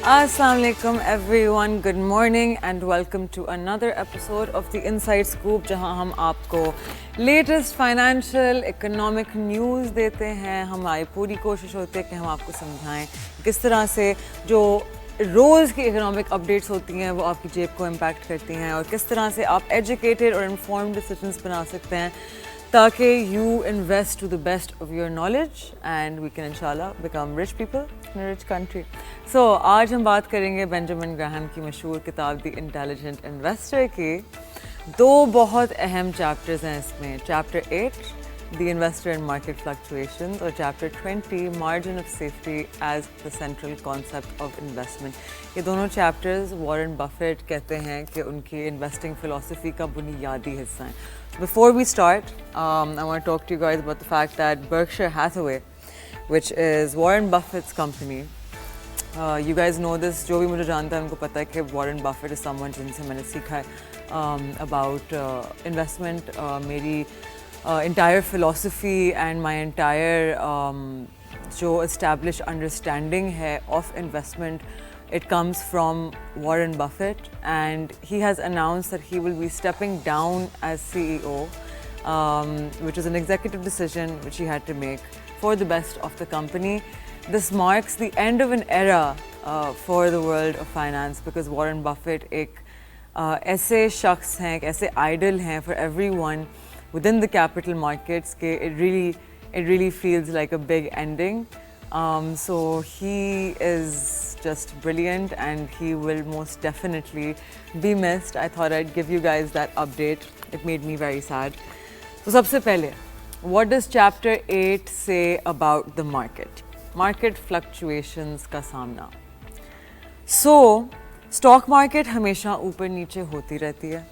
Assalamu alaikum everyone, good morning and welcome to another episode of the Inside Scoop جہاں ہم آپ کو latest financial economic news دیتے ہیں. ہماری پوری کوشش ہوتی ہے کہ ہم آپ کو سمجھائیں کس طرح سے جو روز کی اکنامک اپڈیٹس ہوتی ہیں وہ آپ کی جیب کو امپیکٹ کرتی ہیں اور کس طرح سے آپ ایجوکیٹڈ اور انفارمڈ ڈیسیجنس بنا سکتے ہیں تاکہ you invest to the best of your knowledge and we can انشاءاللہ become rich people in a rich country. So آج ہم بات کریں گے بینجامن گراہم کی مشہور کتاب دی انٹیلیجنٹ انویسٹر کی. دو بہت اہم چیپٹرز ہیں اس میں, chapter 8 the investor and market fluctuations اور chapter 20 margin of safety as the central concept of investment. یہ دونوں چیپٹرز وارن بفیٹ کہتے ہیں کہ ان کی انویسٹنگ فلاسفی کا بنیادی حصہ ہیں. Before we start, I want to talk to you guys about the fact that Berkshire Hathaway, which is Warren Buffett's company, you guys know this, جو بھی مجھے جانتا ہے ان کو پتہ ہے کہ Warren Buffett is someone جن سے میں نے سیکھا ہے about investment. میری entire philosophy and my entire جو established understanding ہے of investment, it comes from Warren Buffett, and he has announced that he will be stepping down as CEO, which is an executive decision which he had to make for the best of the company. This marks the end of an era for the world of finance, because Warren Buffett ایک ایسے شخص ہیں, ایک ایسے idol ہیں for everyone within the capital markets کہ it really feels like a big ending. So he is just brilliant and he will most definitely be missed. I thought I'd give you guys that update. It made me very sad. So سب سے پہلے, what does chapter 8 say about the market? Market fluctuations کا سامنا. So stock market ہمیشہ اوپر نیچے ہوتی رہتی ہے.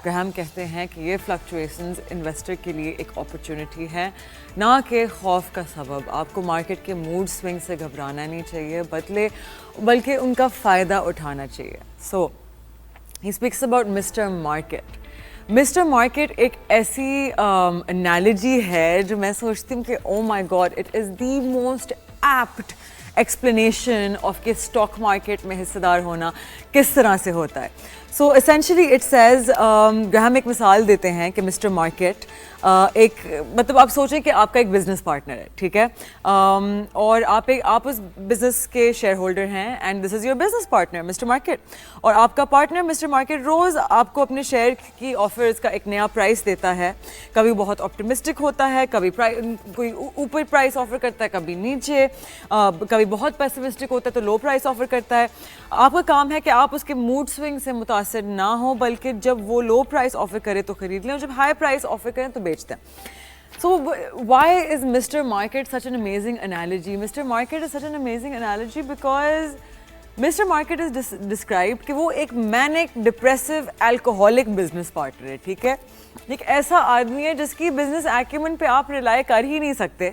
گراہم کہتے ہیں کہ یہ فلکچویشنز انویسٹر کے لیے ایک اپرچونٹی ہے, نہ کہ خوف کا سبب. آپ کو مارکیٹ کے موڈ سوئنگ سے گھبرانا نہیں چاہیے, بلکہ ان کا فائدہ اٹھانا چاہیے. So he speaks about mister market. Mister market ایک ایسی انالوجی ہے جو میں سوچتی ہوں کہ oh my god, it is the most apt explanation of کہ اسٹاک مارکیٹ میں حصہ دار ہونا کس طرح سے ہوتا ہے. So essentially it says, Graham ایک مثال دیتے ہیں کہ مسٹر مارکیٹ ایک, مطلب آپ سوچیں کہ آپ کا ایک بزنس پارٹنر ہے, ٹھیک ہے, اور آپ اس بزنس کے شیئر ہولڈر ہیں and this is your business partner mister market. اور آپ کا پارٹنر مسٹر مارکیٹ روز آپ کو اپنے شیئر کی آفرز کا ایک نیا پرائس دیتا ہے. کبھی بہت آپٹمسٹک ہوتا ہے, کبھی کوئی اوپر پرائس آفر کرتا ہے, کبھی نیچے, کبھی بہت پیسمسٹک ہوتا ہے تو لو پرائس آفر کرتا ہے. آپ کا کام ہے کہ آپ اس کے موڈ سوئنگ سے متاثر نہ ہوں, بلکہ جب وہ لو پرائس آفر کرے تو خرید لیں اور جب ہائی پرائس آفر کریں تو بیچتے ہیں. So why is Mr. Market such an amazing analogy? Mr. Market is such an amazing analogy because Mr. Market is described کہ وہ ایک manic, depressive, alcoholic business partner ہے, ٹھیک ہے. ایک ایسا آدمی ہے جس کی بزنس ایکیومن پہ آپ ریلائی کر ہی نہیں سکتے,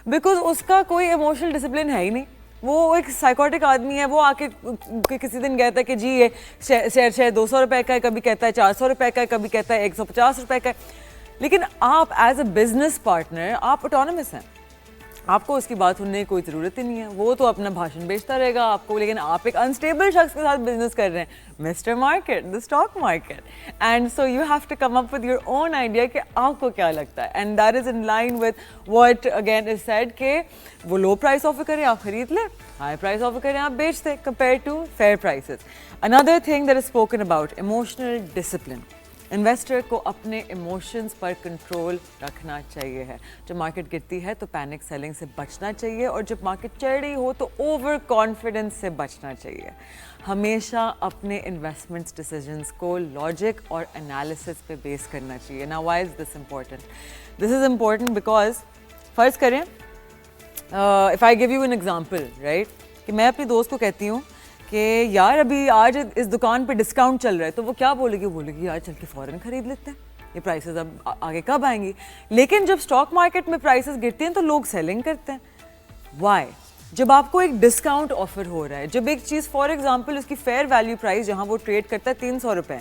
بیکاز اس کا کوئی ایموشنل ڈسپلن ہے ہی نہیں. وہ ایک سائیکوٹک آدمی ہے. وہ آ کے کسی دن کہتا ہے کہ جی یہ شیئر 200 روپے کا ہے, کبھی کہتا ہے 400 روپے کا ہے, کبھی کہتا ہے 150 روپے کا ہے. لیکن آپ ایز اے بزنس پارٹنر آپ اٹونومس ہیں, آپ کو اس کی بات سننے کی کوئی ضرورت ہی نہیں ہے. وہ تو اپنا بھاشن بیچتا رہے گا آپ کو, لیکن آپ ایک انسٹیبل شخص کے ساتھ بزنس کر رہے ہیں, mister market, the stock market. And so you have to come up with your own idea کہ آپ کو کیا لگتا ہے. And that is in line with what again is said کہ وہ لو پرائس آفر کریں آپ خرید لیں, ہائی پرائس آفر کریں آپ بیچ دیں, compare to fair prices. Another thing that is spoken about, emotional discipline. Investor کو اپنے ایموشنز پر کنٹرول رکھنا چاہیے ہے. جب مارکیٹ گرتی ہے تو پینک سیلنگ سے بچنا چاہیے, اور جب مارکیٹ چڑھ رہی ہو تو اوور کانفیڈنس سے بچنا چاہیے. ہمیشہ اپنے انویسٹمنٹس ڈیسیجنس کو لاجک اور انالیسس پہ بیس کرنا چاہیے. Now why is this important? This is important because فرض کریں if I give you an example, right, کہ میں اپنی دوست کو کہتی ہوں کہ یار ابھی آج اس دکان پہ ڈسکاؤنٹ چل رہا ہے, تو وہ کیا بولے گی یار چل کے فوراً خرید لیتے ہیں, یہ پرائسز اب آگے کب آئیں گی. لیکن جب اسٹاک مارکیٹ میں پرائسز گرتی ہیں تو لوگ سیلنگ کرتے ہیں. وائی؟ جب آپ کو ایک ڈسکاؤنٹ آفر ہو رہا ہے, جب ایک چیز فار ایگزامپل اس کی فیئر ویلیو پرائس جہاں وہ ٹریڈ کرتا ہے 300 روپے,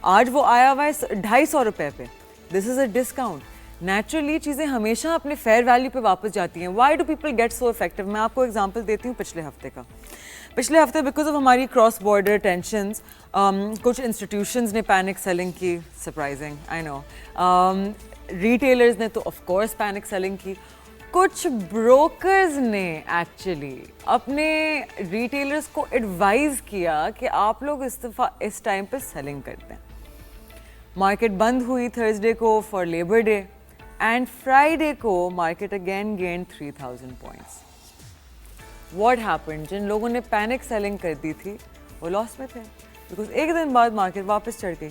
آج وہ آیا ہوا ہے 250 روپے پہ, دس از اے ڈسکاؤنٹ. نیچرلی چیزیں ہمیشہ اپنے فیئر ویلیو پہ واپس جاتی ہیں. Why do people get so affected? میں آپ کو ایگزامپل دیتی ہوں پچھلے ہفتے کا. پچھلے ہفتے بیکاز آف ہماری کراس بارڈر ٹینشنز کچھ انسٹیٹیوشنز نے پینک سیلنگ کی. سرپرائزنگ آئی نو. ریٹیلرز نے تو آف کورس پینک سیلنگ کی. کچھ بروکرز نے ایکچولی اپنے ریٹیلرز کو ایڈوائز کیا کہ آپ لوگ اس ٹائم پہ سیلنگ کرتے ہیں. مارکیٹ بند ہوئی تھرسڈے کو for labour day and Friday کو market again gain 3000 points. What happened? جن لوگوں نے پینک سیلنگ کر دی تھی وہ لاس میں تھے بیکاز ایک دن بعد مارکیٹ واپس چڑھ گئی.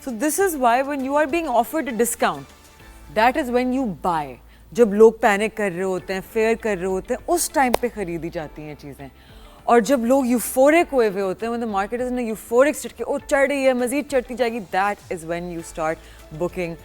So this is why when you are being offered a discount that is when you buy. جب لوگ پینک کر رہے ہوتے ہیں، فیئر کر رہے ہوتے ہیں، اس ٹائم پہ خریدی جاتی ہیں چیزیں. اور جب لوگ یوفورک ہوئے ہوئے ہوتے ہیں when the market is in a euphoric state کہ وہ چڑھ رہی ہے، مزید چڑھتی جائے گی, that is when you start booking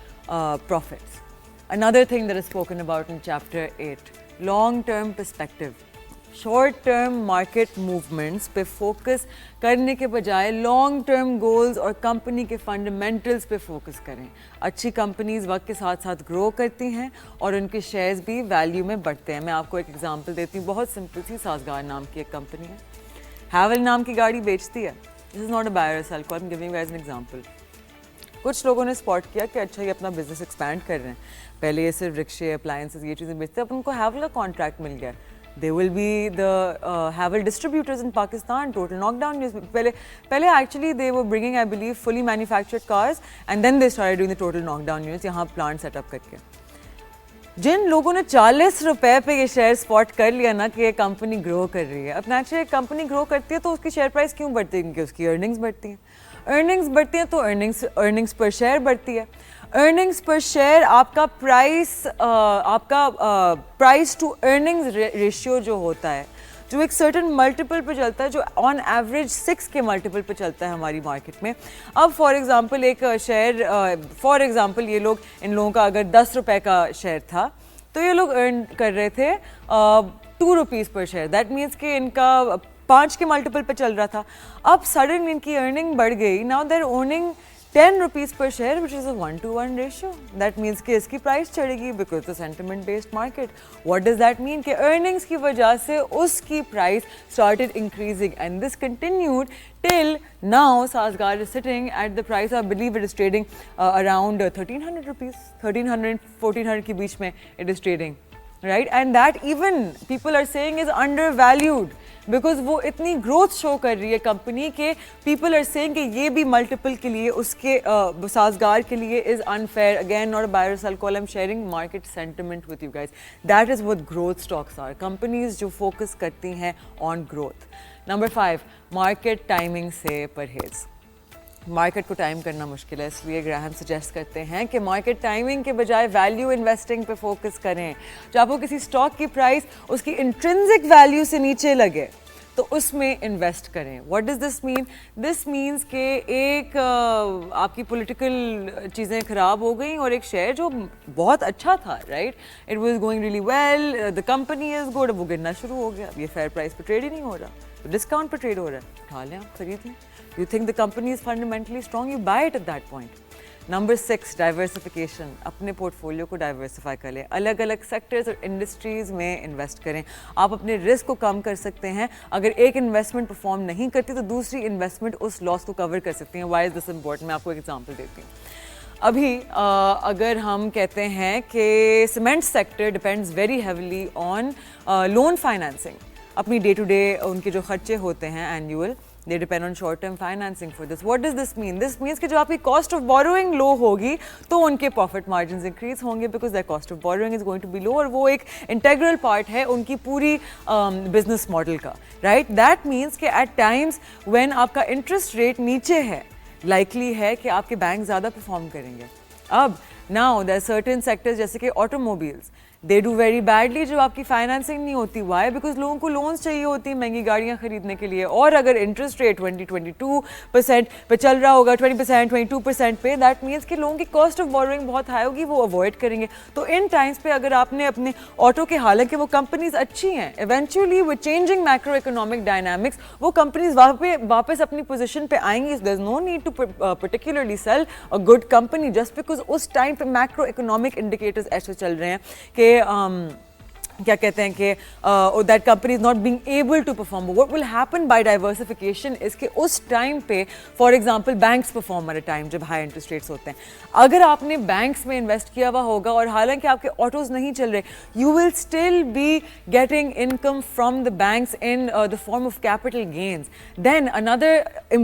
profits. Another thing that is spoken about in chapter 8, long-term perspective. Short term market movements پہ فوکس کرنے کے بجائے لانگ ٹرم گولز اور کمپنی کے فنڈامنٹلز پہ فوکس کریں. اچھی کمپنیز وقت کے ساتھ ساتھ گرو کرتی ہیں اور ان کے شیئرز بھی ویلیو میں بڑھتے ہیں. میں آپ کو ایک ایگزامپل دیتی ہوں, بہت سمپل سی. سازگار نام کی ایک کمپنی ہے, ہیول نام کی گاڑی بیچتی ہے. This is not a buyer اور sell call, I am giving as an example. کچھ لوگوں نے اسپاٹ کیا کہ اچھا یہ اپنا بزنس ایکسپینڈ کر رہے ہیں. پہلے یہ صرف رکشے اپلائنسز یہ چیزیں بیچتے ہیں, اب ان کو ہیول کا کانٹریکٹ مل گیا. They will be the Havel distributors in Pakistan. Total knockdown news. Pehle actually they were bringing, I believe, fully manufactured cars, and then they started doing the total knockdown news. yahan plant set up karke. جن لوگوں نے 40 روپے پہ یہ share spot کر لیا نا کہ یہ کمپنی گرو کر رہی ہے. اب نیچرلی ایک کمپنی گرو کرتی ہے تو اس کی شیئر پرائز کیوں بڑھتی ہے؟ کیونکہ اس کی ارننگز بڑھتی ہیں. ارننگز بڑھتی ہیں تو ارننگز پر شیئر بڑھتی ہے. ارننگز پر شیئر آپ کا پرائز ٹو ارننگز ریشیو جو ہوتا ہے, جو ایک سرٹن ملٹیپل پہ چلتا ہے, جو آن ایوریج 6 کے ملٹیپل پہ چلتا ہے ہماری مارکیٹ میں. اب فار ایگزامپل ایک شیئر, فار ایگزامپل یہ لوگ, ان لوگوں کا اگر 10 روپے کا شیئر تھا تو یہ لوگ ارن کر رہے تھے 2 rupees per share. That means کہ ان کا 5 کے ملٹیپل پہ چل رہا تھا. اب سڈن ان کی ارننگ بڑھ گئی. Now there earning 10 rupees per share, which is a 1-to-1 ratio. That means کہ اس کی پرائز چڑھے گی because the sentiment based market. What does that mean? کہ earnings کی وجہ سے اس کی price started increasing and this continued till now. سازگار is sitting at the price, I believe it is trading around 1300 rupees, 1300-1400 کے بیچ میں it is trading, right? And that even people are saying is undervalued. Because وہ اتنی growth شو کر رہی ہے company کے people are seeing کہ یہ بھی ملٹیپل کے لیے اس کے سازگار کے لیے is unfair. Again not a buyer sell call, I am sharing market sentiment with you guys. That is what growth stocks are, companies جو فوکس کرتی ہیں on growth. Number 5, market timing سے پرہیز. مارکیٹ کو ٹائم کرنا مشکل ہے, اس لیے گراہم سجیسٹ کرتے ہیں کہ مارکیٹ ٹائمنگ کے بجائے ویلیو انویسٹنگ پہ فوکس کریں. جب آپ کو کسی اسٹاک کی پرائز اس کی انٹرنسک ویلیو سے نیچے لگے تو اس میں انویسٹ کریں. What does this mean? This means کہ ایک آپ کی پولیٹیکل چیزیں خراب ہو گئیں اور ایک شیئر جو بہت اچھا تھا, right, it was going really well, the company is good, وہ گرنا شروع ہو گیا. اب یہ فیئر پرائز پہ ٹریڈ ہی نہیں ہو رہا, ڈسکاؤنٹ پہ ٹریڈ ہو رہا ہے. اٹھا لیں آپ, خرید لیں. You think the company is fundamentally strong, you buy it at that point. Number 6, diversification. اپنے پورٹ فولیو کو ڈائیورسیفائی کر لیں, الگ الگ سیکٹرز اور انڈسٹریز میں انویسٹ کریں. آپ اپنے رسک کو کم کر سکتے ہیں. اگر ایک انویسٹمنٹ پرفارم نہیں کرتی تو دوسری انویسٹمنٹ اس لاس کو کور کر سکتی ہیں. Why is this important? میں آپ کو ایک ایگزامپل دیتی ہوں. ابھی اگر ہم کہتے ہیں کہ cement sector depends very heavily on loan financing. اپنی ڈے ٹو ڈے ان کے جو خرچے ہوتے ہیں annual, they depend on short term financing for this. What does this mean? This means کہ جو آپ کی cost of borrowing low ہوگی تو ان کے profit margins increase ہوں گے because their cost of borrowing is going to be low, اور وہ ایک integral part ہے ان کی پوری business model کا, right? That means کہ at times when آپ کا interest rate نیچے ہے, likely ہے کہ آپ کے بینک زیادہ perform کریں گے. اب now there are certain sectors جیسے کہ automobiles, they do very badly جب آپ کی فائنینسنگ نہیں ہوتی. وائی؟ بیکاز لوگوں کو لونس چاہیے ہوتی ہیں مہنگی گاڑیاں خریدنے کے لیے, اور اگر انٹرسٹ ریٹ 22% پہ چل رہا ہوگا, 20%, 22% پہ, دیٹ مینس کہ لوگوں کی کاسٹ آف بورونگ بہت ہائی ہوگی, وہ اوائڈ کریں گے. تو ان ٹائمس پہ اگر آپ نے اپنے آٹو کے, حالانکہ وہ کمپنیز اچھی ہیں, eventually with changing macro economic dynamics وہ کمپنیز واپس اپنی پوزیشن پہ آئیں گی. There is no need to particularly sell a good company just because اس ٹائم پہ میکرو اکنامک انڈیکیٹرز ایسے چل رہے ہیں کہ کیا کہتے ہیں کہ that company is not being able to perform. What will happen by diversification is کہ اس ٹائم پہ for example banks perform at a time جب ہائی انٹرسٹ ریٹس ہوتے ہیں. اگر آپ نے بینکس میں انویسٹ کیا ہوا ہوگا اور حالانکہ آپ کے آٹوز نہیں چل رہے, you will still be getting income from the banks in the form of capital gains. Then another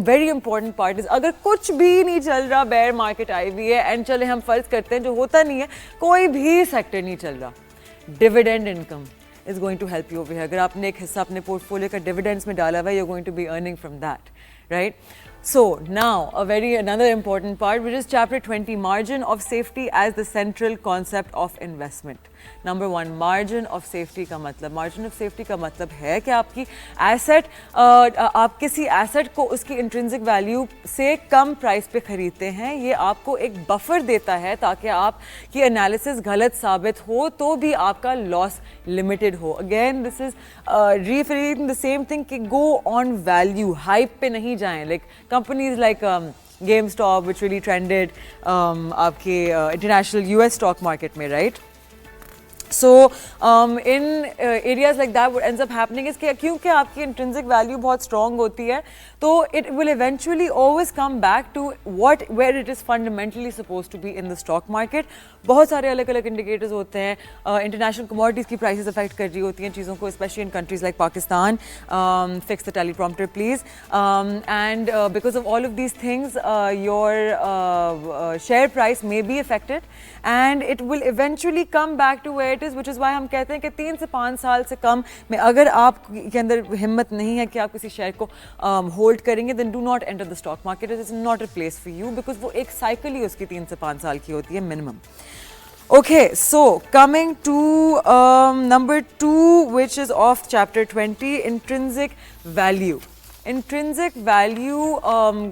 very important part is اگر کچھ بھی نہیں چل رہا, بیئر مارکیٹ آئی ہوئی ہے اینڈ چلے ہم فرض کرتے ہیں جو ہوتا نہیں ہے, کوئی بھی سیکٹر نہیں چل رہا, dividend income is going to help you over here. اگر آپ نے ایک حصہ اپنے پورٹ میں ڈویڈینڈس میں ڈالا ہوا ہے, you're going to be earning from that, right? So now another important part, which is chapter 20, margin of safety as the central concept of investment. Number 1, margin of safety کا مطلب, margin of safety کا مطلب ہے کہ آپ کی asset, آپ کسی ایسٹ کو اس کی انٹرنسک ویلیو سے کم پرائس پہ خریدتے ہیں. یہ آپ کو ایک بفر دیتا ہے تاکہ آپ کی انالیسس غلط ثابت ہو تو بھی آپ کا لاس لمیٹڈ ہو. Again this is referring the same thing کہ گو آن ویلیو, ہائپ پہ نہیں جائیں. Like companies like GameStop which really trended آپ کے انٹرنیشنل US اسٹاک مارکیٹ میں, right. So in areas like that what ends up happening is کہ کیونکہ آپ کی intrinsic value بہت strong ہوتی ہے تو it will eventually always come back to where it is fundamentally supposed to be in the stock market. بہت سارے الگ الگ انڈیکیٹرز ہوتے ہیں, انٹرنیشنل کموڈیٹیز کی پرائسز افیکٹ کر رہی ہوتی ہیں چیزوں کو, especially in countries like Pakistan. Fix the teleprompter please. And because of all of these things your share price may be affected and it will eventually come back to where it is, which is why ہم کہتے ہیں کہ 3 سے 5 سال سے کم میں اگر آپ کے اندر ہمت نہیں ہے کہ آپ کسی شیئر کو ہولڈ کریں گے, then do not enter the stock market. It is not a place for you because وہ ایک سائیکل ہی اس کی 3 سے 5 سال کی ہوتی ہے minimum. Okay, so coming to number 2, which is of chapter 20, intrinsic value. Intrinsic value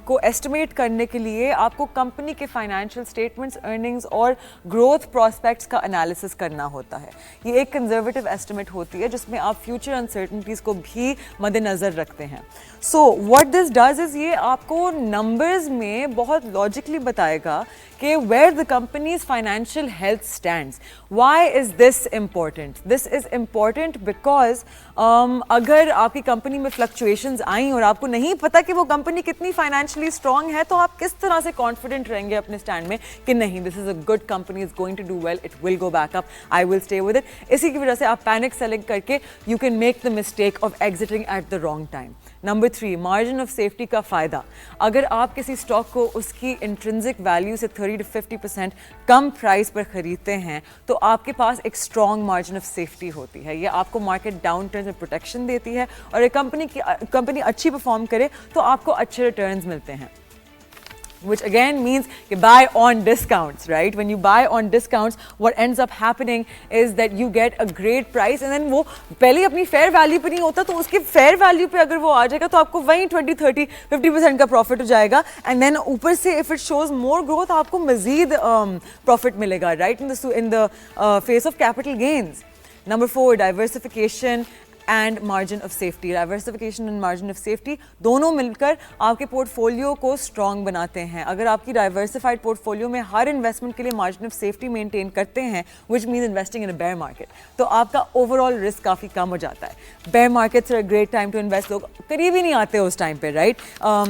کو ایسٹیمیٹ کرنے کے لیے آپ کو کمپنی کے فائنینشیل اسٹیٹمنٹس, ارننگس اور گروتھ پراسپیکٹس کا انالیسس کرنا ہوتا ہے. یہ ایک کنزرویٹو ایسٹیمیٹ ہوتی ہے جس میں آپ فیوچر انسرٹنٹیز کو بھی مد نظر رکھتے ہیں. So what this does is یہ آپ کو نمبرز میں بہت لاجکلی بتائے گا کہ where the companies financial health stands. Why is this important? This is important because اگر آپ کی کمپنی میں فلکچویشنز آئیں اور آپ کو نہیں پتا کہ وہ کمپنی کتنی فائنینشلی اسٹرانگ ہے تو آپ کس طرح سے کانفیڈنٹ رہیں گے اپنے اسٹینڈ میں کہ نہیں this is a good company, is going to do well, it will go back up, I will stay with it. اسی کی وجہ سے آپ پینک سیلنگ کر کے you can make the mistake of exiting at the wrong time. Number 3, margin of safety کا فائدہ. اگر آپ کسی اسٹاک کو اس کی انٹرنسک ویلیو سے 30 to 50% کم پرائز پر خریدتے ہیں تو آپ کے پاس ایک اسٹرانگ مارجن آف سیفٹی ہوتی ہے. یہ آپ کو مارکیٹ ڈاؤن ٹرن میں پروٹیکشن دیتی ہے اور ایک کمپنی اچھی پرفارم کرے تو آپ کو اچھے ریٹرنز ملتے ہیں. Which again means کہ buy on discounts, right? When you buy on discounts, what ends up happening is that you get a great price and then وہ پہلے اپنی fair value پہ نہیں ہوتا تو اس کے fair value پہ اگر وہ آ جائے گا تو آپ کو وہیں 20, 30, 50% کا profit ہو جائے گا and then اوپر سے if it shows more growth آپ کو مزید profit ملے گا, right? In the face of capital gains. Number 4, diversification and margin of safety. Diversification and margin of safety دونوں مل کر آپ کے پورٹ فولیو کو اسٹرانگ بناتے ہیں. اگر آپ کی ڈائیورسفائڈ پورٹ فولیو میں ہر انویسٹمنٹ کے لیے مارجن آف سیفٹی مینٹین کرتے ہیں which means investing in a bear market, تو آپ کا اوور آل رسک کافی کم ہو جاتا ہے. Bear markets are a great time to invest. لوگ قریب ہی نہیں آتے اس ٹائم پہ, رائٹ,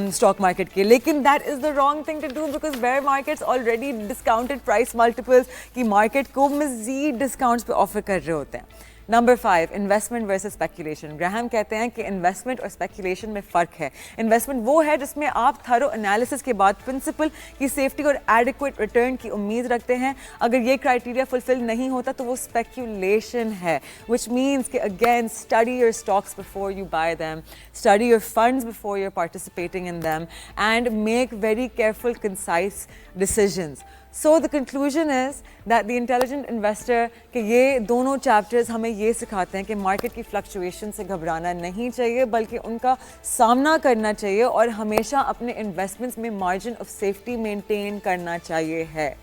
اسٹاک مارکیٹ کے, لیکن that is the wrong thing to do because bear markets already discounted price multiples کی مارکیٹ کو مزید ڈسکاؤنٹس پہ آفر کر رہے ہوتے ہیں. Number 5, investment versus speculation. Graham کہتے ہیں کہ انویسٹمنٹ اور اسپیکولیشن میں فرق ہے. انویسٹمنٹ وہ ہے جس میں آپ تھرو انالیسس کے بعد پرنسپل کی سیفٹی اور ایڈیکویٹ ریٹرن کی امید رکھتے ہیں. اگر یہ کرائٹیریا فلفل نہیں ہوتا تو وہ اسپیکولیشن ہے, وچ مینس کہ again study your stocks before you buy them, study your funds before you are participating in them and make very careful concise decisions. So the conclusion is that the intelligent investor کہ یہ دونوں chapters ہمیں یہ سکھاتے ہیں کہ market کی fluctuation سے گھبرانا نہیں چاہیے بلکہ ان کا سامنا کرنا چاہیے اور ہمیشہ اپنے انویسٹمنٹس میں مارجن آف سیفٹی مینٹین کرنا چاہیے ہے.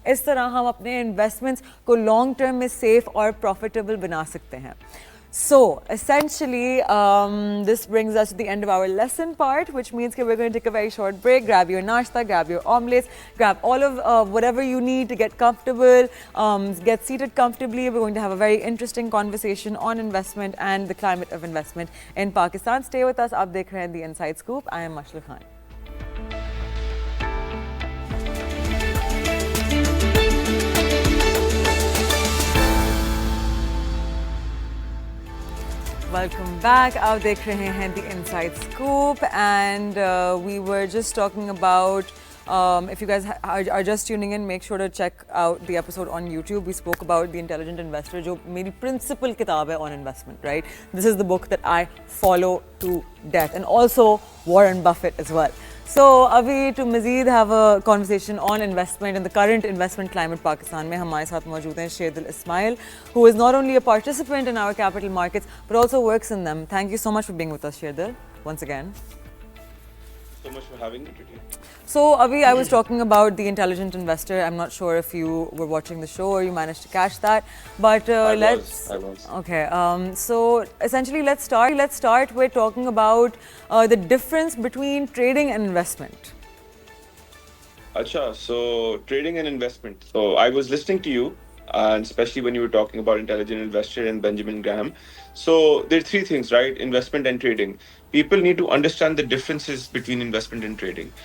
اس طرح ہم اپنے انویسٹمنٹس کو لانگ ٹرم میں سیف اور پروفیٹیبل بنا سکتے ہیں. So, essentially, this brings us to the end of our lesson part, which means that we're going to take a very short break. Grab your nashta, grab your omelets, grab all of whatever you need to get comfortable, get seated comfortably. We're going to have a very interesting conversation on investment and the climate of investment in Pakistan. Stay with us. Aap dekh rahe hain The Inside Scoop. I am Mashal Khan. Welcome back. Aap dekh rahe hain The Inside Scoop, and we were just talking about, if you guys are just tuning in, make sure to check out the episode on YouTube. We spoke about The Intelligent Investor, jo meri principal kitab hai on investment, right? This is the book that I follow to death, and also Warren Buffett as well. So, abhi to mazid have a conversation on investment and the current investment climate Pakistan mein, hamare saath maujood hain Sherdil Ismail, who is not only a participant in our capital markets but also works in them. Thank you so much for being with us, Sherdil, once again. So much for having me today. So, Abhi, I was talking about The Intelligent Investor. I'm not sure if you were watching the show or you managed to catch that, but I let's. was. Okay. So, essentially, let's start with talking about the difference between trading and investment. Acha, so trading and investment. So I was listening to you, and especially when you were talking about Intelligent Investor and Benjamin Graham. So there are three things, right? Investment and trading. People need to understand the differences between investment and trading.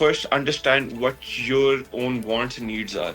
first understand what your own wants and needs are.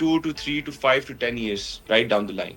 2 to 3 to 5 to 10 years right down the line.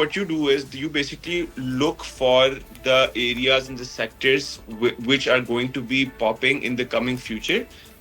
what you do is you basically look for the areas and the sectors which are going to be popping in the coming future.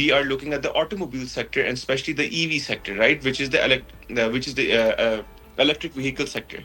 we are looking at the automobile sector and especially the EV sector, right? Which is the electric vehicle sector.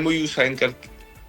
MOU sign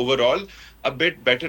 overall a bit better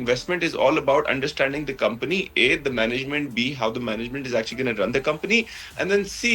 investment is all about understanding the company, A, the management, B, how the management is actually going to run the company, and then C,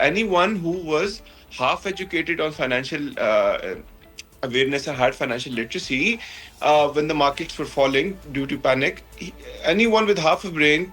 anyone who was half educated on financial awareness or had financial literacy, when the markets were falling due to panic, anyone with half a brain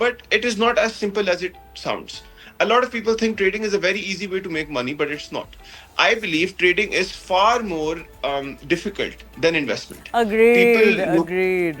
But it is not as simple as it sounds. A lot of people think trading is a very easy way to make money, but it's not. I believe trading is far more difficult than investment. Agreed.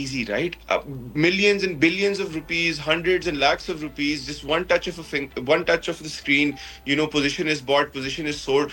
easy, right? Millions and billions of rupees, hundreds and lakhs of rupees, just one touch of the screen, you know, position is bought, position is sold.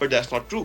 but that's not true.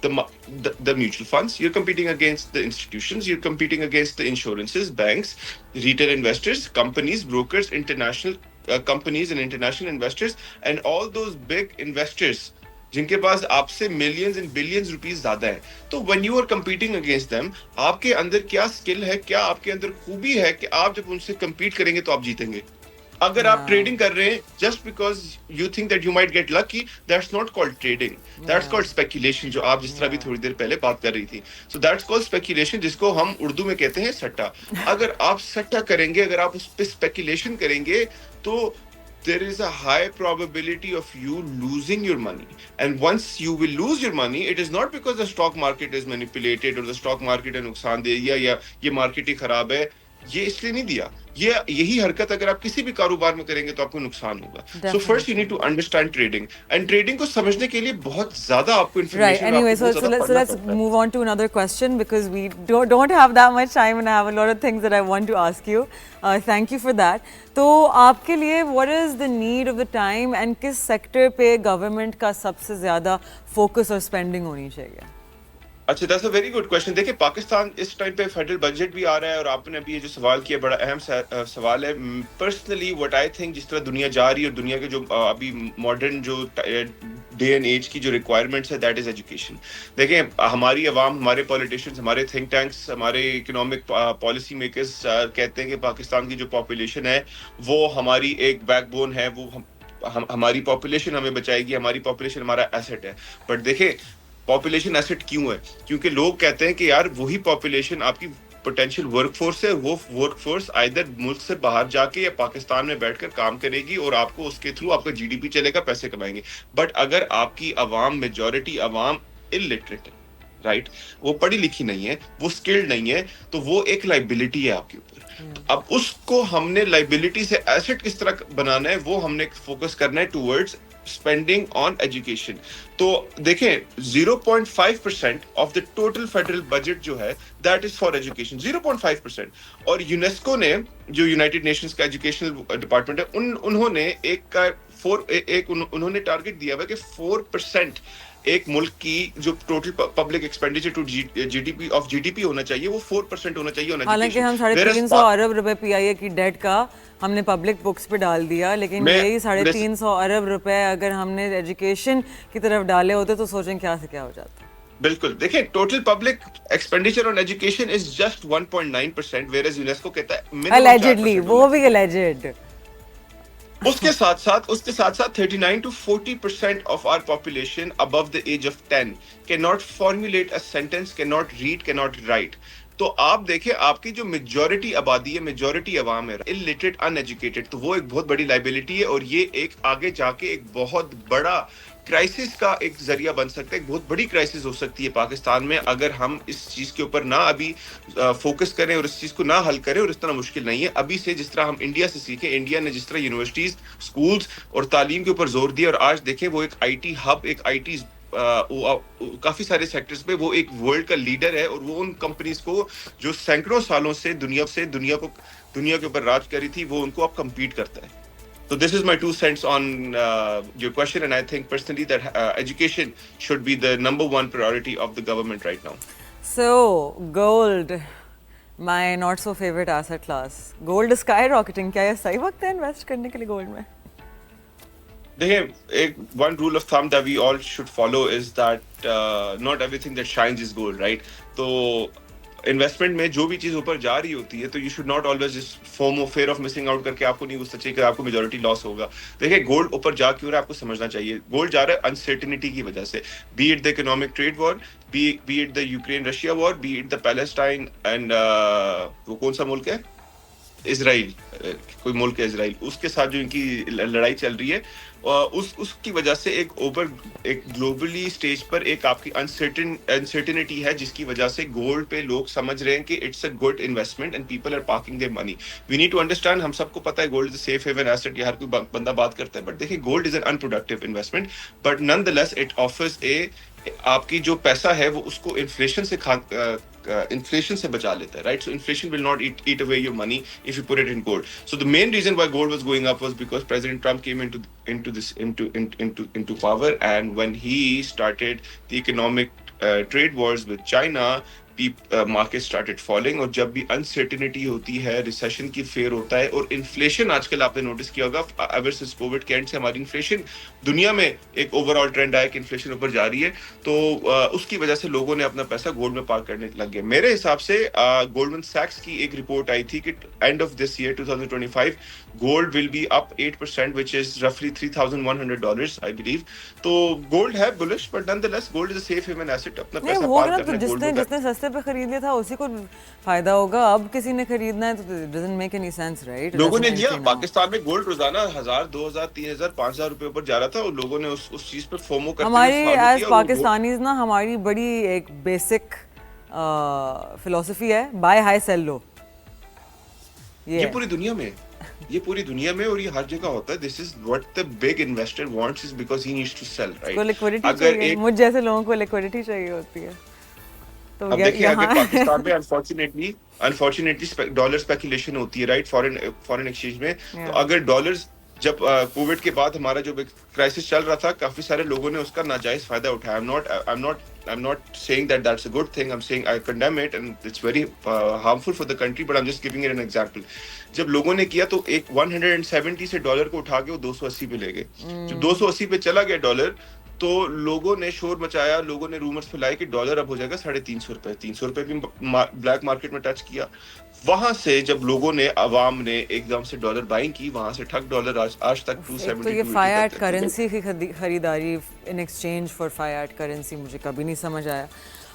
the mutual funds, you're competing against the institutions, you're competing against the insurances, banks, retail investors, companies, brokers, international companies and international investors, and all those big investors جن کے پاس آپ سے millions and billions rupees زیادہ ہیں. تو when you are competing against them, آپ کے اندر کیا اسکل ہے, کیا آپ کے اندر خوبی ہے کہ آپ جب ان سے کمپیٹ کریں گے تو آپ جیتیں گے. اگر آپ ٹریڈنگ کر رہے ہیں just because you think that you might get lucky, that's not called trading, that's called speculation, جو آپ جس طرح بھی تھوڑی دیر پہلے بات کر رہی تھی. سو دیٹس کالڈ اسپیکولیشن, جس کو ہم اردو میں کہتے ہیں سٹا. اگر آپ سٹا کریں گے, اگر آپ اس پہ اسپیکولیشن کریں گے, تو there is a high probability of you losing your money. And once you will lose your money, it is not because the stock market is manipulated or the stock market ہے نقصان دے دیا یا یہ market ہی خراب ہے. یہ اس لیے نہیں دیا, یہی حرکت اگر آپ کسی بھی کاروبار میں کریں گے تو آپ کو نقصان ہوگا. So first you need to understand trading, and trading کو سمجھنے کے لیے بہت زیادہ آپ کو Right. Information, Anyway, so let's move on to another question because we don't have that much time and I have a lot of things that I want to ask you. Thank you for that. تو آپ کے لیے what is the need of the time and کس sector پہ government کا سب سے زیادہ focus اور اسپینڈنگ ہونی چاہیے؟ اچھا, that's a very good question. دیکھیں پاکستان اس ٹائم پہ فیڈرل بجٹ بھی آ رہا ہے, اور آپ نے ابھی یہ جو سوال کیا بڑا اہم سوال ہے. پرسنلی وٹ آئی تھنک, جس طرح دنیا جا رہی ہے اور دنیا کے جو ابھی ماڈرن جو ڈے اینڈ ایج کی جو ریکوائرمنٹس ہے, دیٹ از ایجوکیشن. دیکھیں ہماری عوام, ہمارے پولیٹیشینس, ہمارے تھنک ٹینکس, ہمارے اکنامک پالیسی میکرز کہتے ہیں کہ پاکستان کی جو پاپولیشن ہے وہ ہماری ایک بیک بون ہے, وہ ہماری پاپولیشن ہمیں بچائے گی, ہماری پاپولیشن ہمارا ایسٹ ہے. بٹ دیکھیں پاپولیشن ایسٹ کیوں ہے؟ کیونکہ لوگ کہتے ہیں کہ یار وہی پاپولیشن آپ کی پوٹینشیل ورک فورس ہے, وہ ورک فورس آئدر ملک سے باہر جا کے یا پاکستان میں بیٹھ کر کام کرے گی, اور آپ کو اس کے تھرو آپ کا جی ڈی پی چلے گا, پیسے کمائیں گے. بٹ اگر آپ کی عوام, میجورٹی عوام الٹریٹ ہے, رائٹ, وہ پڑھی لکھی نہیں ہے, وہ اسکلڈ نہیں ہے, تو وہ ایک لائبلٹی ہے آپ کے اوپر. اب اس کو ہم نے لائبلٹی سے ایسٹ کس طرح بنانا ہے, وہ ہم نے فوکس کرنا ہے ٹورڈز اسپینڈنگ آن ایجوکیشن. تو دیکھیں 0.5% of the total federal budget جو ہے دیٹ از فار ایجوکیشن, 0.5%. اور یونیسکو نے, جو یونائٹڈ نیشنز کا ایجوکیشنل ڈپارٹمنٹ ہے, انہوں نے انہوں نے ٹارگیٹ دیا ہوا کہ 4% ایک ملک کی جو total public expenditure to G D P ہونا چاہیے, وہ 4% ہونا چاہیے. حالانکہ ہم 350 ارب روپے پی آئی اے کی ڈیٹ کا ہم نے پبلک بکس پہ ڈال دیا, لیکن یہی 350 ارب روپے اگر ہم نے ایجوکیشن کی طرف ڈالے ہوتے تو سوچیں کیا سے کیا ہو جاتا. بالکل, دیکھیں total public expenditure on education is just 1.9%, whereas UNESCO کہتا ہے allegedly, وہ بھی alleged. اس کے ساتھ ساتھ 39 to 40% of our population above the age of 10 cannot formulate a sentence, cannot read, cannot write. تو آپ دیکھیں آپ کی جو میجورٹی آبادی ہے, میجورٹی عوام ہے illiterate, uneducated, تو وہ ایک بہت بڑی لائبلٹی ہے, اور یہ ایک آگے جا کے ایک بہت بڑا کرائسس کا ایک ذریعہ بن سکتا ہے, ایک بہت بڑی کرائسس ہو سکتی ہے پاکستان میں اگر ہم اس چیز کے اوپر نہ ابھی فوکس کریں اور اس چیز کو نہ حل کریں. اور اس طرح مشکل نہیں ہے ابھی سے, جس طرح ہم انڈیا سے سیکھیں, انڈیا نے جس طرح یونیورسٹیز, اسکولز اور تعلیم کے اوپر زور دیا, اور آج دیکھیں وہ ایک آئی ٹی ہب, ایک آئی ٹی کافی سارے سیکٹرز پہ وہ ایک ورلڈ کا لیڈر ہے, اور وہ ان کمپنیز کو جو سینکڑوں سالوں سے دنیا کے اوپر راج کری تھی, وہ ان کو اب کمپیٹ کرتا ہے. So this is my 2 cents on your question, and I think personally that education should be the number one priority of the government right now. So gold, my not so favorite asset class. Gold is skyrocketing. کیا یہ صحیح وقت ہے invest کرنے کے لیے gold میں؟ دیکھیں ایک one rule of thumb that we all should follow is that not everything that shines is gold, right? تو انویسٹمنٹ میں جو بھی چیز اوپر جا رہی ہوتی ہے تو you should not always just FOMO, fear of missing out کر کے آپ کو نہیں سوچے کہ آپ کو میجورٹی لاس ہوگا. دیکھیں گولڈ اوپر جا کیوں رہا ہے آپ کو سمجھنا چاہیے. گولڈ جا رہا ہے انسرٹنٹی کی وجہ سے, be it the economic trade war, be it the Ukraine Russia war, be it the Palestine and وہ کون سا ملک ہے, اسرائیل, کوئی ملک ہے اسرائیل, اس کے ساتھ جو ان کی لڑائی چل رہی ہے, اس کی وجہ سے ایک گلوبلی سٹیج پر ایک آپ کی انسرٹنٹی ہے, جس کی وجہ سے گولڈ پہ لوگ سمجھ رہے ہیں کہ it's a good investment and people are parking their money. We need to understand, ہم سب کو پتا ہے gold is a safe haven asset, یہ ہر کوئی بندہ بات کرتا ہے, بٹ دیکھیں gold is an unproductive investment, but none the less it offers آپ کی جو پیسہ ہے وہ اس کو انفلیشن سے بچا لیتا ہے, right. So inflation will not eat away your money if you put it in gold. So the main reason why gold was going up was because President Trump came into power, and when he started the economic trade wars with China, market started falling. اور جب بھی uncertainty ہوتی ہے, recession کی fear ہوتا ہے, اور inflation آج کل آپ نے notice کیا ہوگا ever since COVID کے end سے ہماری inflation دنیا میں ایک overall trend آیا کہ inflation اوپر جا رہی ہے, تو اس کی وجہ سے لوگوں نے اپنا پیسہ گولڈ میں پارک کرنے لگ گئے. میرے حساب سے گولڈمن سیکس کی ایک رپورٹ آئی تھی کہ end of this year 2025 gold will be up 8%, which is roughly $3,100 I believe. تو gold ہے bullish, but nonetheless gold is a safe haven asset. اپنا پیسہ پارک کرنا جس نے سستے پہ خرید لیا تھا اسی کو فائدہ ہوگا. اب کسی نے خریدنا ہے تو doesn't make any sense, right? لوگوں نے لیا. پاکستان میں گولڈ روزانہ 1,000 2,000 3,000 5,000 روپے اوپر جا رہا تھا, اور لوگوں نے اس چیز پہ فومو کرتے ہوئے ہماری ایز پاکستانیز نا, ہماری بڑی ایک بیسک فلسفی ہے, بائی ہائی سیل لو. یہ پوری دنیا میں, یہ پوری دنیا میں, اور یہ ہر جگہ ہوتا ہے. This is what the big investor wants, is because he needs to sell, right. اگر مجھ جیسے لوگوں کو لیکوڈیٹی چاہیے ہوتی ہے. اب دیکھیے اگر پاکستان میں انفارچونیٹلی ڈالر اسپیکولیشن ہوتی ہے, رائٹ, فارن ایکسچینج میں, تو اگر ڈالرز جب کووڈ کے بعد ہمارا جو کرائسس چل رہا تھا, کافی سارے لوگوں نے اس کا ناجائز فائدہ اٹھایا. I'm not saying that that's a good thing. I'm saying I condemn it and it's very harmful for the country, but I'm just giving it an example. جب لوگوں نے کیا تو ایک 170 سے ڈالر کو اٹھا کے وہ 280 پہ لے گئے. جب 280 پہ چلا گیا ڈالر, تو لوگوں نے شور مچایا, لوگوں نے رومرز پھیلائے کہ ڈالر اب ہو جائے گا 350 روپے. 300 روپے بھی بلیک مارکیٹ میں ٹچ کیا. وہاں سے جب لوگوں نے, عوام نے ایک دم سے ڈالر بائنگ کی, وہاں سے ٹھگ ڈالر آج تک 270. تو یہ فائیٹ کرنسی کی خریداری in exchange for fiat currency مجھے کبھی نہیں سمجھ آیا.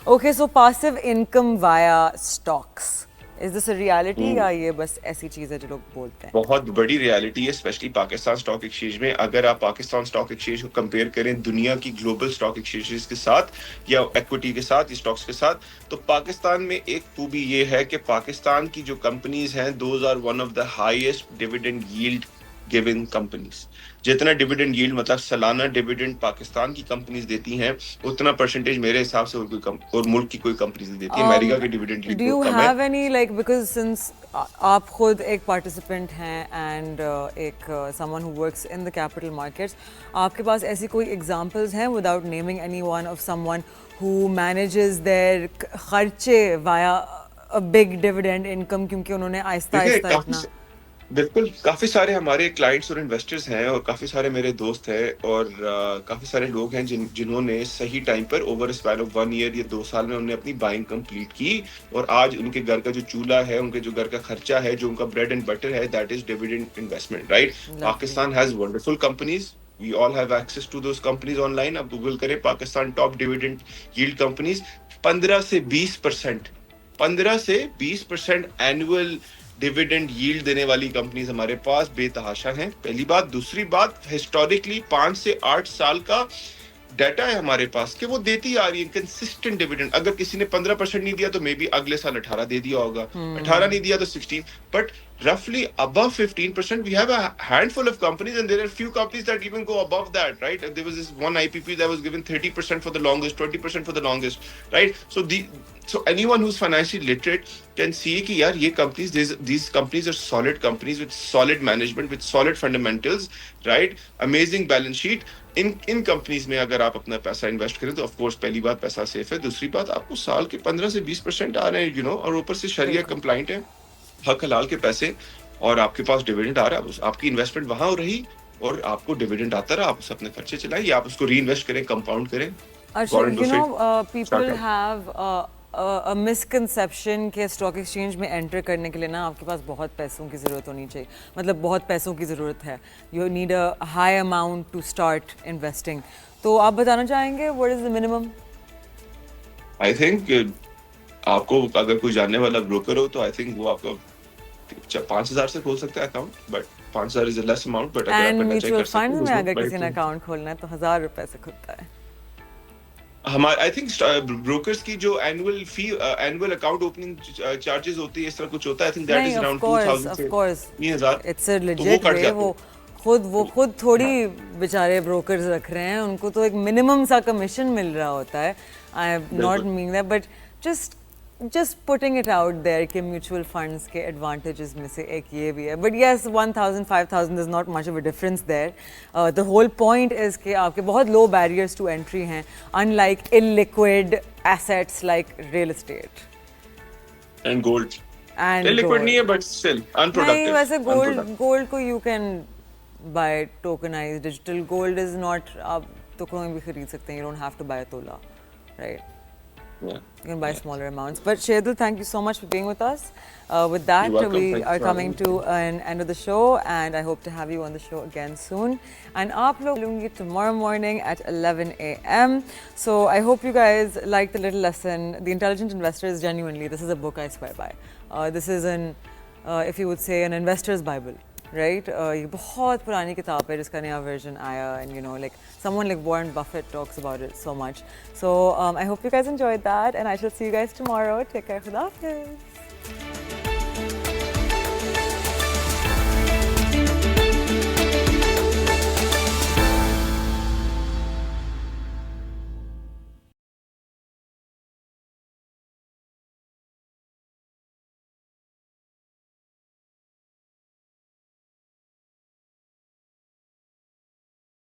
Okay, so passive income via stocks, is this a reality یا یہ بس ایسی چیز ہے جو لوگ بولتے ہیں؟ بہت بڑی ریالٹی ہے, اسپیشلی پاکستان اسٹاک ایکسچینج میں. اگر آپ پاکستان اسٹاک ایکسچینج کو کمپیئر کریں دنیا کی گلوبل اسٹاک ایکسچینجز کے ساتھ, یا ایکوٹی کے ساتھ, اسٹاکس کے ساتھ, تو پاکستان میں ایک خوبی یہ ہے کہ پاکستان کی جو کمپنیز ہیں, those are one of the highest dividend yield giving companies. جتنا ڈیویڈنڈ ییلڈ مطلب سالانہ ڈیویڈنڈ پاکستان کی کمپنیز دیتی ہیں, اتنا پرسنٹیج میرے حساب سے اور ملک کی کوئی کمپنیز نہیں دیتی. امریکہ کی dividend yield do you have any like, because since آپ خود ایک پارٹیسپینٹ ہیں اینڈ ایک someone who works in the capital markets, آپ کے پاس ایسی کوئی ایگزامپلز ہیں without naming anyone of someone who manages their خرچے وایا بگ ڈیویڈنڈ انکم, کیونکہ انہوں نے آہستہ آہستہ اپنا. بالکل, کافی سارے ہمارے کلائنٹس اور انویسٹرز ہیں, اور کافی سارے میرے دوست ہیں, اور کافی سارے لوگ ہیں جنہوں نے صحیح ٹائم پر اوور اسپین آف 1 ایئر یا 2 سال میں انہوں نے اپنی بائنگ کمپلیٹ کی, اور آج ان کے گھر کا جو چولہا ہے, ان کے جو گھر کا خرچہ ہے, جو ان کا بریڈ اینڈ بٹر ہے, that is dividend investment, right. Pakistan has wonderful companies, we all have access to those companies online. اب گوگل کریں Pakistan top dividend yield companies, 15 سے 20% اینوئل ڈیویڈنڈ ییلڈ دینے والی کمپنیز ہمارے پاس بے تحاشا ہیں. پہلی بات. دوسری بات, ہسٹوریکلی 5 سے 8 سال کا ڈیٹا ہے ہمارے پاس کہ وہ دیتی آ رہی ہے کنسسٹنٹ ڈیویڈنڈ. اگر کسی نے 15% نہیں دیا تو مے بی اگلے سال 18 دے دیا ہوگا, 18 نہیں دیا تو 16, but roughly above 15%. We have a handful of companies, and there are few companies that even go above that, right? There was this one IPP that was given 30% for the longest, 20% for the longest, right? So anyone who's financially literate can see کہ یار یہ companies, these companies are solid companies with solid management, with solid fundamentals, right? Amazing balance sheet. In companies میں اگر آپ اپنا پیسہ invest کریں تو آف کورس پہلی بات پیسہ سیف ہے, دوسری بات آپ کو سال کے 15 سے 20% آ رہے ہیں, یو نو, اور اوپر سے شریعہ کمپلائنٹ ہے, حق حلال کے پیسے, اور آپ کے پاس ڈیویڈنڈ آ رہا ہے. آپ کی انویسٹمنٹ وہاں ہو رہی اور آپ کو ڈیویڈنڈ آتا رہا, آپ اسے اپنے خرچے چلائیں یا آپ اس کو ری انویسٹ کریں, کمپاؤنڈ کریں. پیپل ہیو a misconception کہ اسٹاک ایکسچینج میں انٹر کرنے کے لیے نا آپ کے پاس بہت پیسوں کی ضرورت ہونی چاہیے, مطلب بہت پیسوں کی ضرورت ہے, you need a high amount to start investing. تو آپ بتانا چاہیں گے what is the minimum? I think آپ کو اگر کوئی جاننے والا بروکر ہو تو آئی تھنک وہ آپ کو 5,000 سے کھول سکتا ہے account, but 5,000 is less amount. But and mutual fund میں اگر کسی نے اکاؤنٹ کھولنا ہے تو 1,000 روپے سے کھلتا ہے. ہمارے آئی تھنک بروکرز کی جو اینوئل فی, اینوئل اکاؤنٹ اوپننگ چارجز ہوتی ہے, اس طرح کچھ ہوتا ہے. I think that is around 2,000 سے 3,000. اٹس اے لیجٹ وے. وہ خود تھوڑی بیچارے بروکرز رکھ رہے ہیں, ان کو تو ایک منیمم سا کمیشن مل رہا ہوتا ہے. I am not meaning that, but just putting it out there کہ میوچل فنڈس کے ایڈوانٹیجز میں سے ایک یہ بھی ہے. But yes 1,000 5,000 is not much of a difference there. The whole point is کہ آپ کے بہت لو بیریئرس ٹو انٹری ہیں, in like in liquid assets like real estate. And gold. And یہ liquid gold. نہیں ہے but still نہیں unproductive. ویسے گولڈ کو you can buy tokenize digital gold is not آپ ٹکڑوں میں بھی خرید سکتے ہیں you don't have to buy tola right Yeah. You can buy smaller amounts. But Shehadul, thank you so much for being with us. With that, You're welcome. we Thanks are for coming having to an end of the show, and I hope to have you on the show again soon. And aap log milungi tomorrow morning at 11 a.m. So I hope you guys like the little lesson. The Intelligent Investors, genuinely, this is a book I swear by. This is if you would say, an investor's Bible. Right? یہ بہت پرانی کتاب ہے جس کا نیا version آیا and you know like someone like Warren Buffett talks about it so much. So I hope you guys enjoyed that and I shall see you guys tomorrow. Take care. Khuda Hafiz.